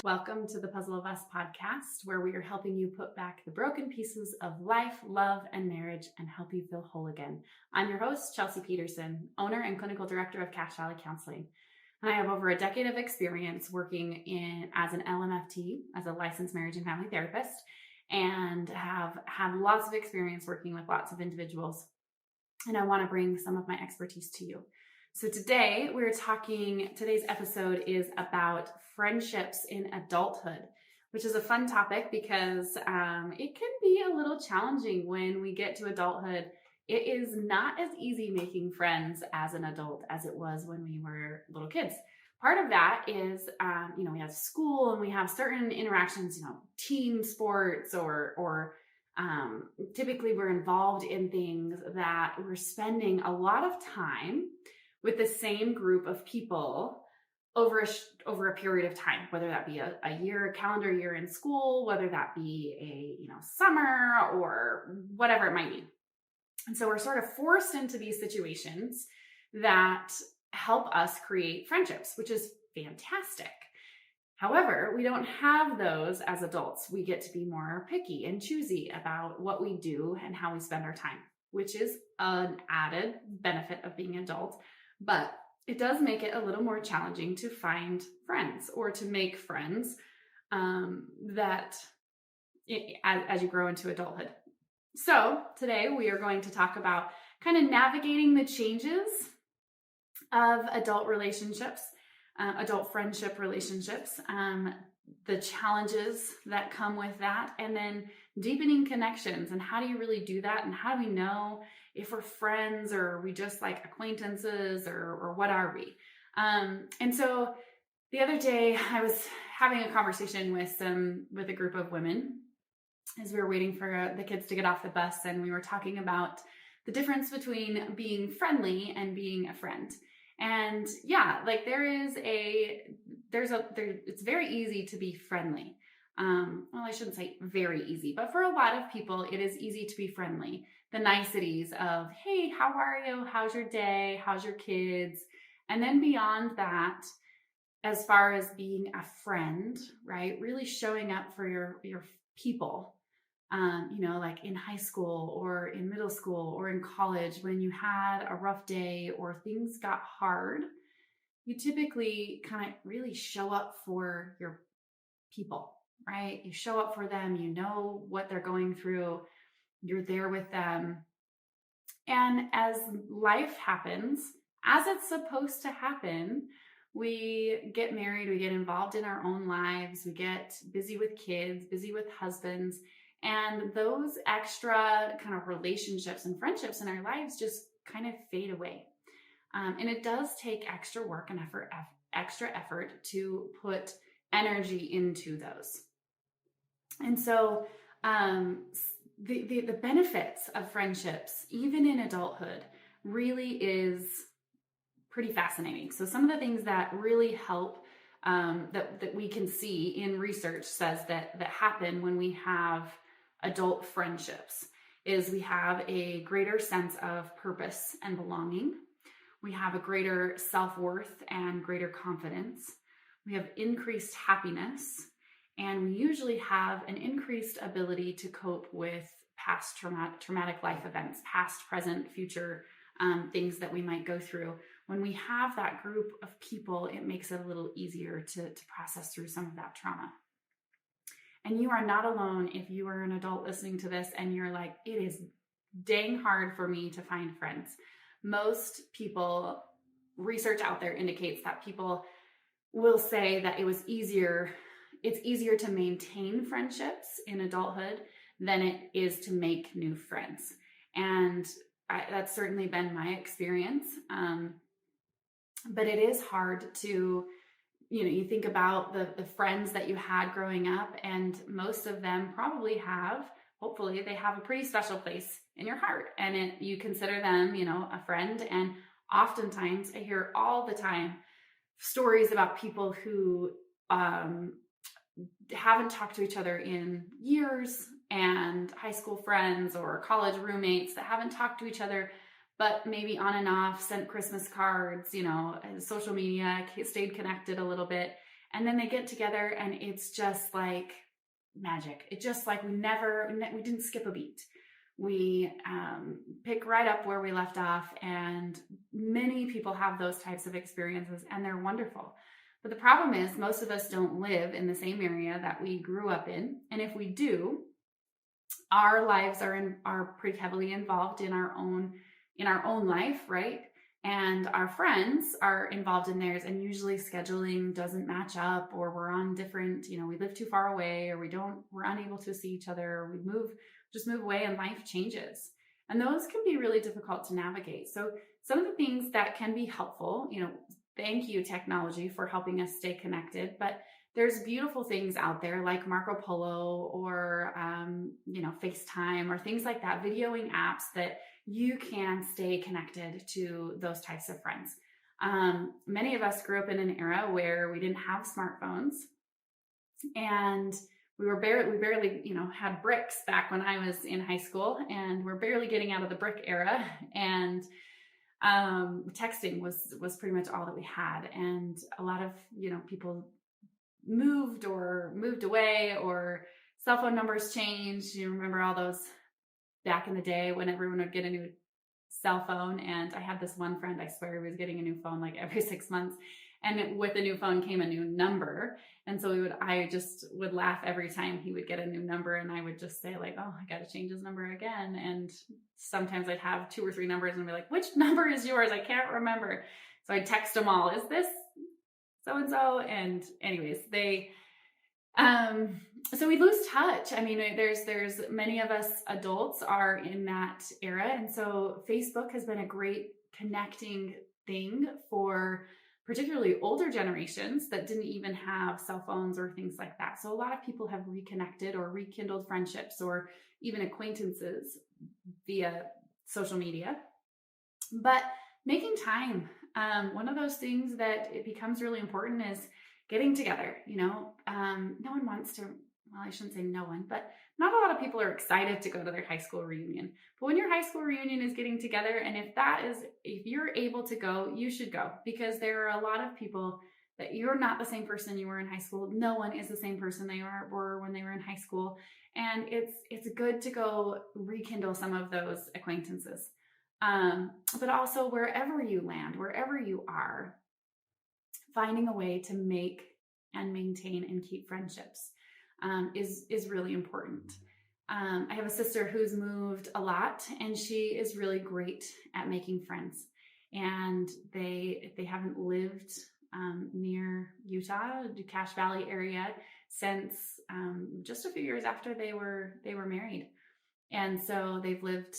Welcome to the Puzzle of Us podcast, where we are helping you put back the broken pieces of life, love, and marriage and help you feel whole again. I'm your host, Chelsea Peterson, owner and clinical director of Cache Valley Counseling. And I have over a decade of experience working as an LMFT, as a licensed marriage and family therapist, and have had lots of experience working with lots of individuals. And I want to bring some of my expertise to you. So today's episode is about friendships in adulthood, which is a fun topic because it can be a little challenging when we get to adulthood. It is not as easy making friends as an adult as it was when we were little kids. Part of that is, we have school and we have certain interactions, team sports or typically we're involved in things that we're spending a lot of time with the same group of people over a period of time, whether that be a calendar year in school, whether that be a summer or whatever it might be. And so we're sort of forced into these situations that help us create friendships, which is fantastic. However, we don't have those as adults. We get to be more picky and choosy about what we do and how we spend our time, which is an added benefit of being an adult. But it does make it a little more challenging to find friends or to make friends as you grow into adulthood. So today we are going to talk about kind of navigating the changes of adult relationships, adult friendship relationships, the challenges that come with that, and then deepening connections. And how do you really do that? And how do we know if we're friends or are we just like acquaintances or what are we? And so the other day I was having a conversation with a group of women as we were waiting for the kids to get off the bus, and we were talking about the difference between being friendly and being a friend. And yeah, like it's very easy to be friendly. I shouldn't say very easy, but for a lot of people, it is easy to be friendly. The niceties of, hey, how are you? How's your day? How's your kids? And then beyond that, as far as being a friend, right? Really showing up for your people, like in high school or in middle school or in college, when you had a rough day or things got hard, you typically kind of really show up for your people, right? You show up for them, you know what they're going through, you're there with them. And as life happens, as it's supposed to happen, we get married, we get involved in our own lives, we get busy with kids, busy with husbands, and those extra kind of relationships and friendships in our lives just kind of fade away. And it does take extra work and extra effort to put energy into those. And so the benefits of friendships, even in adulthood, really is pretty fascinating. So some of the things that really help that we can see in research says that happen when we have adult friendships is we have a greater sense of purpose and belonging. We have a greater self-worth and greater confidence. We have increased happiness, and we usually have an increased ability to cope with past traumatic life events, past, present, future things that we might go through. When we have that group of people, it makes it a little easier to process through some of that trauma. And you are not alone if you are an adult listening to this and you're like, it is dang hard for me to find friends. Most people, research out there indicates that people will say that it's easier to maintain friendships in adulthood than it is to make new friends. And that's certainly been my experience. But it is hard to, you think about the friends that you had growing up, and most of them hopefully they have a pretty special place in your heart, and you consider them, a friend. And oftentimes I hear all the time stories about people who haven't talked to each other in years, and high school friends or college roommates that haven't talked to each other, but maybe on and off sent Christmas cards, social media, stayed connected a little bit. And then they get together and it's just like magic. It just like we didn't skip a beat. We pick right up where we left off, and many people have those types of experiences and they're wonderful. But the problem is most of us don't live in the same area that we grew up in. And if we do, our lives are pretty heavily involved in our own life, right? And our friends are involved in theirs, and usually scheduling doesn't match up, or we're on different, we live too far away, or we're unable to see each other, or we just move away and life changes. And those can be really difficult to navigate. So some of the things that can be helpful, thank you, technology, for helping us stay connected, but there's beautiful things out there like Marco Polo or, FaceTime or things like that, videoing apps that you can stay connected to those types of friends. Many of us grew up in an era where we didn't have smartphones, and we barely, had bricks back when I was in high school, and we're barely getting out of the brick era. And texting was pretty much all that we had. And a lot of, people moved away, or cell phone numbers changed. You remember all those back in the day when everyone would get a new cell phone. And I had this one friend, I swear he was getting a new phone like every 6 months. And with the new phone came a new number. And so I just would laugh every time he would get a new number. And I would just say like, oh, I got to change his number again. And sometimes I'd have 2 or 3 numbers and be like, which number is yours? I can't remember. So I'd text them all. Is this so-and-so? And anyways, so we lose touch. I mean, there's many of us adults are in that era. And so Facebook has been a great connecting thing for particularly older generations that didn't even have cell phones or things like that. So a lot of people have reconnected or rekindled friendships or even acquaintances via social media. But making time, one of those things that it becomes really important is getting together. No one wants to, well, I shouldn't say no one, but not a lot of people are excited to go to their high school reunion. But when your high school reunion is getting together, and if you're able to go, you should go, because there are a lot of people that you're not the same person you were in high school. No one is the same person they were when they were in high school. And it's good to go rekindle some of those acquaintances. But also wherever you land, wherever you are, finding a way to make and maintain and keep friendships is really important. I have a sister who's moved a lot, and she is really great at making friends. And they haven't lived near Utah, the Cache Valley area, since just a few years after they were married. And so they've lived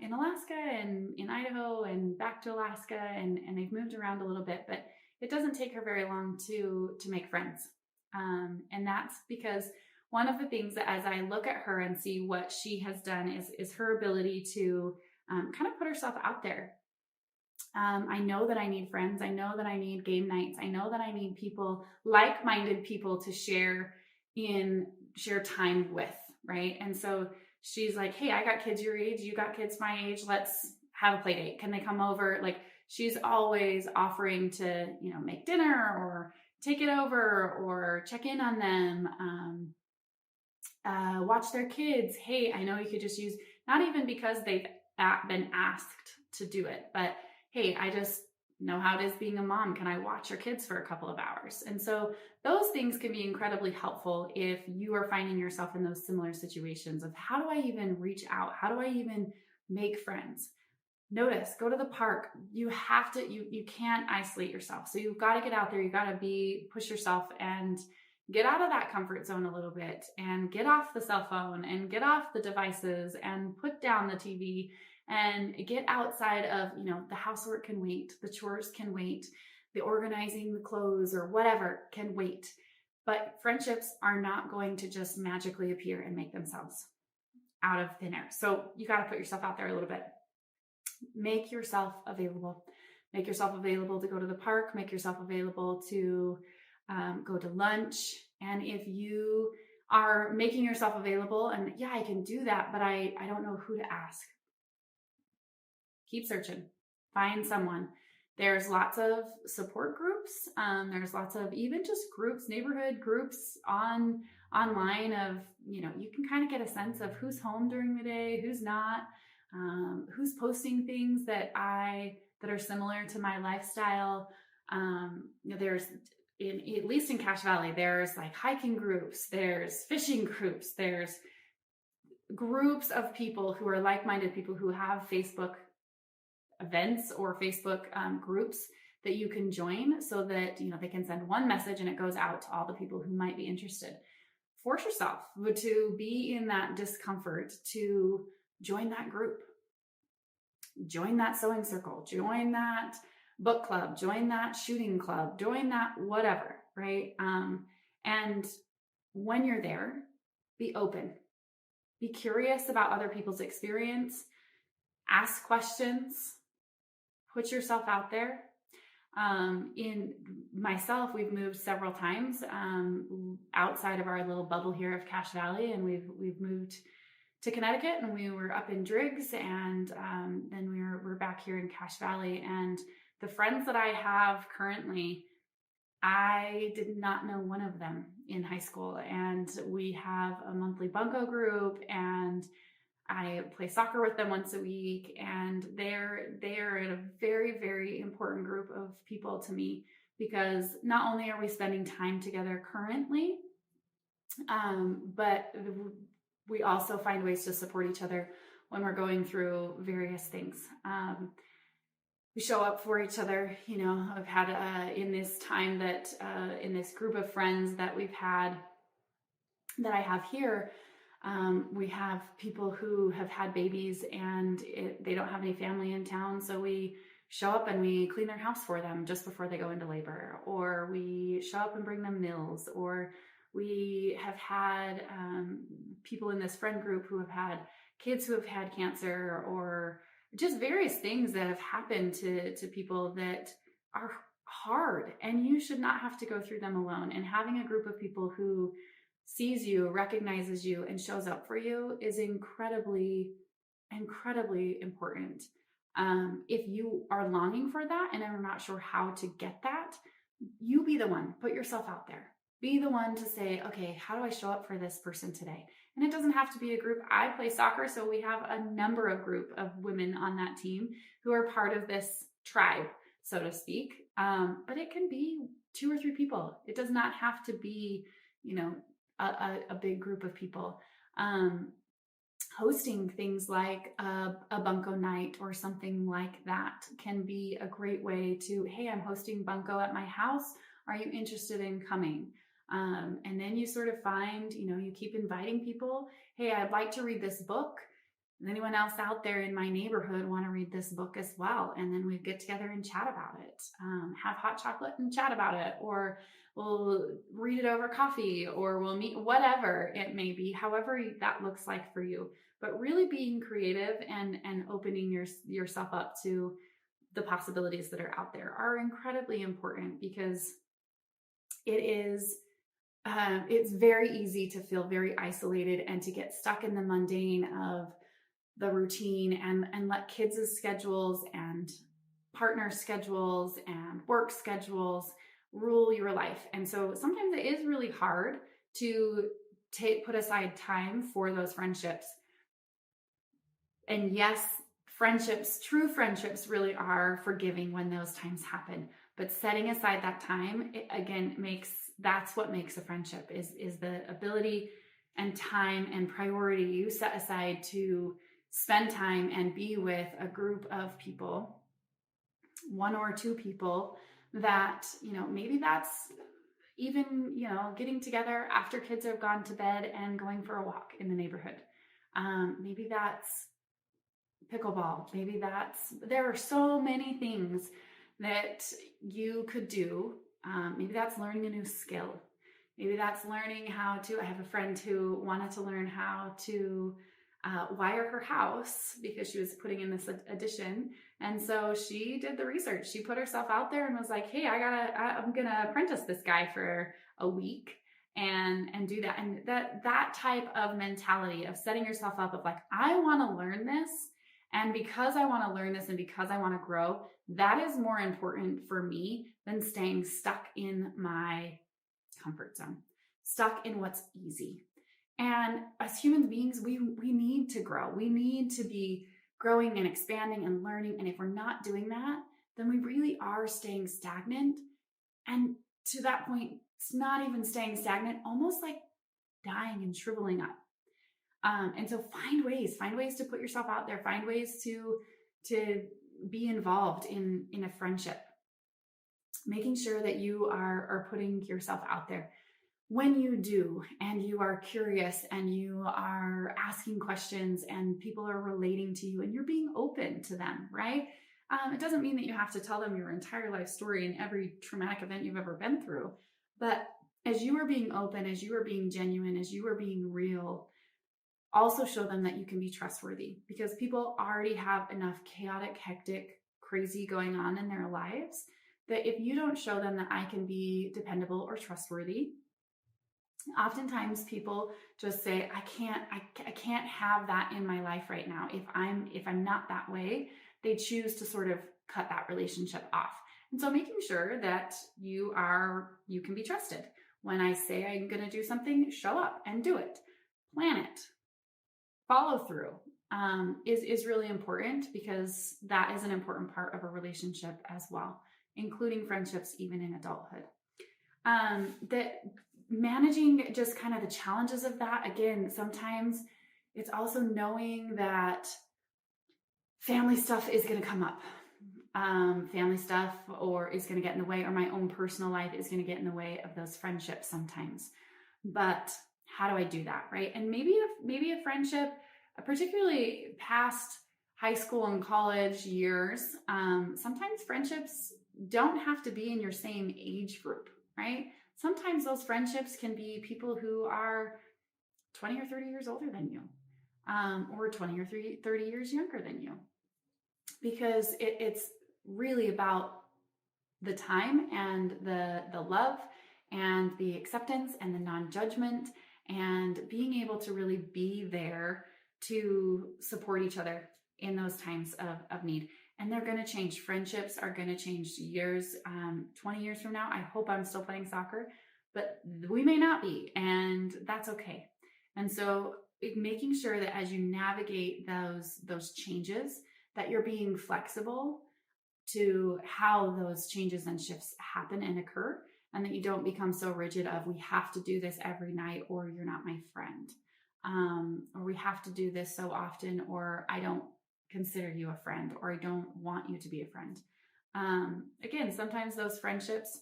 in Alaska and in Idaho and back to Alaska, and they've moved around a little bit, but it doesn't take her very long to make friends. And that's because one of the things that as I look at her and see what she has done is her ability to kind of put herself out there. I know that I need friends. I know that I need game nights. I know that I need people, like-minded people, to share time with, right? And so she's like, hey, I got kids your age. You got kids my age. Let's have a play date. Can they come over? Like, she's always offering to, make dinner or take it over or check in on them, watch their kids. Hey, I know you could just use, not even because they've been asked to do it, but hey, I just know how it is being a mom. Can I watch your kids for a couple of hours? And so those things can be incredibly helpful if you are finding yourself in those similar situations of how do I even reach out? How do I even make friends? Notice, go to the park. You have to, you can't isolate yourself. So you've got to get out there. You got to push yourself and get out of that comfort zone a little bit and get off the cell phone and get off the devices and put down the TV and get outside of, the housework can wait, the chores can wait, the organizing the clothes or whatever can wait. But friendships are not going to just magically appear and make themselves out of thin air. So you got to put yourself out there a little bit. Make yourself available. Make yourself available to go to the park. Make yourself available to go to lunch. And if you are making yourself available and yeah, I can do that, but I don't know who to ask. Keep searching. Find someone. There's lots of support groups. There's lots of even just groups, neighborhood groups online of, you can kind of get a sense of who's home during the day, who's not, who's posting things that are similar to my lifestyle. There's at least in Cache Valley, there's like hiking groups, there's fishing groups, there's groups of people who are like-minded people who have Facebook events or Facebook groups that you can join so that, they can send one message and it goes out to all the people who might be interested. Force yourself to be in that discomfort, to join that group, join that sewing circle, join that book club, join that shooting club, join that whatever, right? And when you're there, be open, be curious about other people's experience, ask questions, put yourself out there. In myself, we've moved several times outside of our little bubble here of Cache Valley, and we've moved to Connecticut, and we were up in Driggs, and then we're back here in Cache Valley. And the friends that I have currently, I did not know one of them in high school, and we have a monthly bunco group, and I play soccer with them once a week, and they're a very, very important group of people to me, because not only are we spending time together currently, but we also find ways to support each other when we're going through various things. We show up for each other. I've had in this time that in this group of friends that I have here, we have people who have had babies and they don't have any family in town. So we show up and we clean their house for them just before they go into labor, or we show up and bring them meals, or we have had people in this friend group who have had kids who have had cancer, or just various things that have happened to people that are hard, and you should not have to go through them alone. And having a group of people who sees you, recognizes you, and shows up for you is incredibly, incredibly important. If you are longing for that and are not sure how to get that, you be the one, put yourself out there. Be the one to say, okay, how do I show up for this person today? And it doesn't have to be a group. I play soccer, so we have a number of group of women on that team who are part of this tribe, so to speak. But it can be 2 or 3 people. It does not have to be, a big group of people. Hosting things like a bunco night or something like that can be a great way to, hey, I'm hosting bunco at my house. Are you interested in coming? And then you sort of find, you keep inviting people. Hey, I'd like to read this book. Does anyone else out there in my neighborhood want to read this book as well? And then we get together and chat about it, have hot chocolate and chat about it, or we'll read it over coffee, or we'll meet, whatever it may be, however that looks like for you. But really being creative and opening yourself up to the possibilities that are out there are incredibly important, because it's very easy to feel very isolated and to get stuck in the mundane of the routine and let kids' schedules and partner schedules and work schedules rule your life. And so sometimes it is really hard to put aside time for those friendships. And yes, true friendships really are forgiving when those times happen. But setting aside that time, that's what makes a friendship, is the ability and time and priority you set aside to spend time and be with a group of people, 1 or 2 people that, maybe that's even, getting together after kids have gone to bed and going for a walk in the neighborhood. Maybe that's pickleball. There are so many things that you could do. Maybe that's learning a new skill. Maybe that's learning how to, I have a friend who wanted to learn how to wire her house because she was putting in this addition. And so she did the research. She put herself out there and was like, hey, I'm going to apprentice this guy for a week and do that. And that type of mentality of setting yourself up of like, I want to learn this And because I want to learn this and because I want to grow, that is more important for me than staying stuck in my comfort zone, stuck in what's easy. And as human beings, we need to grow. We need to be growing and expanding and learning. And if we're not doing that, then we really are staying stagnant. And to that point, it's not even staying stagnant, almost like dying and shriveling up. And so find ways to put yourself out there, find ways to be involved in a friendship, making sure that you are putting yourself out there. When you do, and you are curious and you are asking questions and people are relating to you and you're being open to them, right? It doesn't mean that you have to tell them your entire life story and every traumatic event you've ever been through. But as you are being open, as you are being genuine, as you are being real, also show them that you can be trustworthy, because people already have enough chaotic, hectic, crazy going on in their lives that if you don't show them that I can be dependable or trustworthy, oftentimes people just say, I can't have that in my life right now. If I'm not that way, they choose to sort of cut that relationship off. And so making sure that you can be trusted. When I say I'm going to do something, show up and do it. Plan it. Follow through is really important, because that is an important part of a relationship as well, including friendships, even in adulthood. That managing just kind of the challenges of that, again, sometimes it's also knowing that family stuff is going to come up. Family stuff is going to get in the way, or my own personal life is going to get in the way of those friendships sometimes. But how do I do that, right? And maybe a friendship, particularly past high school and college years, sometimes friendships don't have to be in your same age group, right? Sometimes those friendships can be people who are 20 or 30 years older than you, or 20 or 30 years younger than you, because it's really about the time and the love and the acceptance and the non-judgment and being able to really be there to support each other in those times of need. And they're going to change. Friendships are going to change years, 20 years from now. I hope I'm still playing soccer, but we may not be, and that's okay. And so making sure that as you navigate those changes, that you're being flexible to how those changes and shifts happen and occur, and that you don't become so rigid of, we have to do this every night or you're not my friend, or we have to do this so often or I don't consider you a friend, or I don't want you to be a friend. Again, sometimes those friendships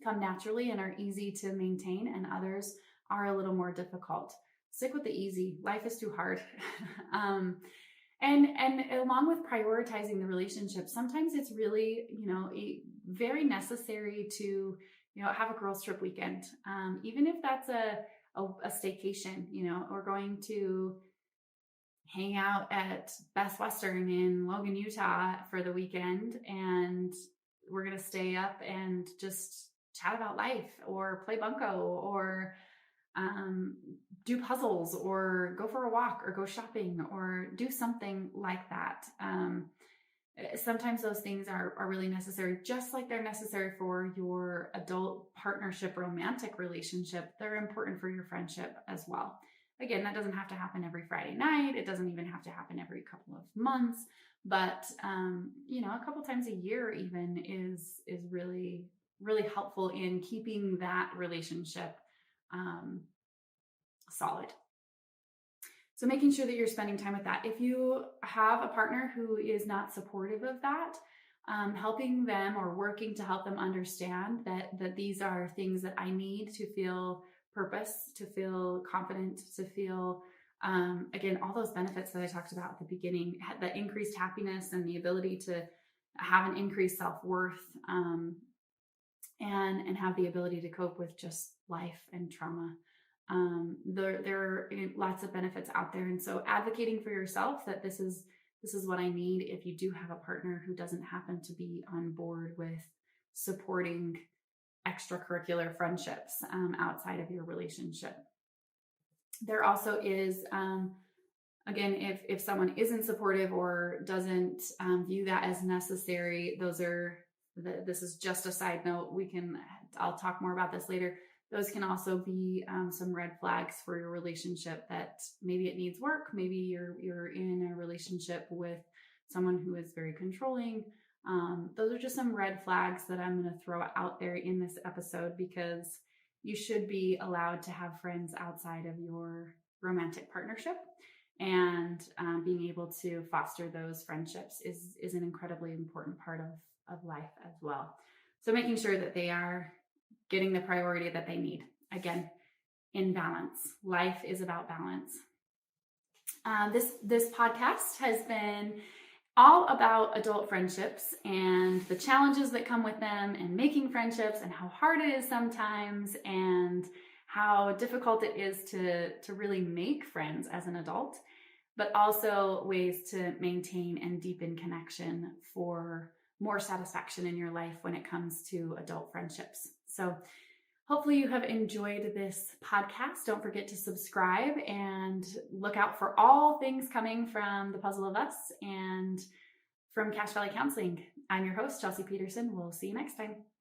come naturally and are easy to maintain, and others are a little more difficult. Stick with the easy. Life is too hard. And along with prioritizing the relationship, sometimes it's really, very necessary to, have a girls trip weekend. Even if that's a staycation, we're going to hang out at Best Western in Logan, Utah for the weekend, and we're going to stay up and just chat about life or play bunco or do puzzles or go for a walk or go shopping or do something like that. Sometimes those things are really necessary, just like they're necessary for your adult partnership, romantic relationship. They're important for your friendship as well. Again, that doesn't have to happen every Friday night. It doesn't even have to happen every couple of months, but a couple times a year even is really, really helpful in keeping that relationship solid. So making sure that you're spending time with that. If you have a partner who is not supportive of that, helping them or working to help them understand that these are things that I need to feel purpose, to feel confident, to feel, again, all those benefits that I talked about at the beginning, the increased happiness and the ability to have an increased self-worth, and have the ability to cope with just life and trauma. There are lots of benefits out there. And so advocating for yourself that this is what I need if you do have a partner who doesn't happen to be on board with supporting extracurricular friendships outside of your relationship. There also is Again, if someone isn't supportive or doesn't view that as necessary, this is just a side note. I'll talk more about this later. Those can also be some red flags for your relationship, that maybe it needs work. Maybe you're in a relationship with someone who is very controlling. Those are just some red flags that I'm going to throw out there in this episode, because you should be allowed to have friends outside of your romantic partnership. And being able to foster those friendships is an incredibly important part of life as well. So making sure that they are getting the priority that they need. Again, in balance. Life is about balance. This podcast has been all about adult friendships and the challenges that come with them, and making friendships, and how hard it is sometimes, and how difficult it is to really make friends as an adult, but also ways to maintain and deepen connection for more satisfaction in your life when it comes to adult friendships. So hopefully you have enjoyed this podcast. Don't forget to subscribe and look out for all things coming from The Puzzle of Us and from Cache Valley Counseling. I'm your host, Chelsea Peterson. We'll see you next time.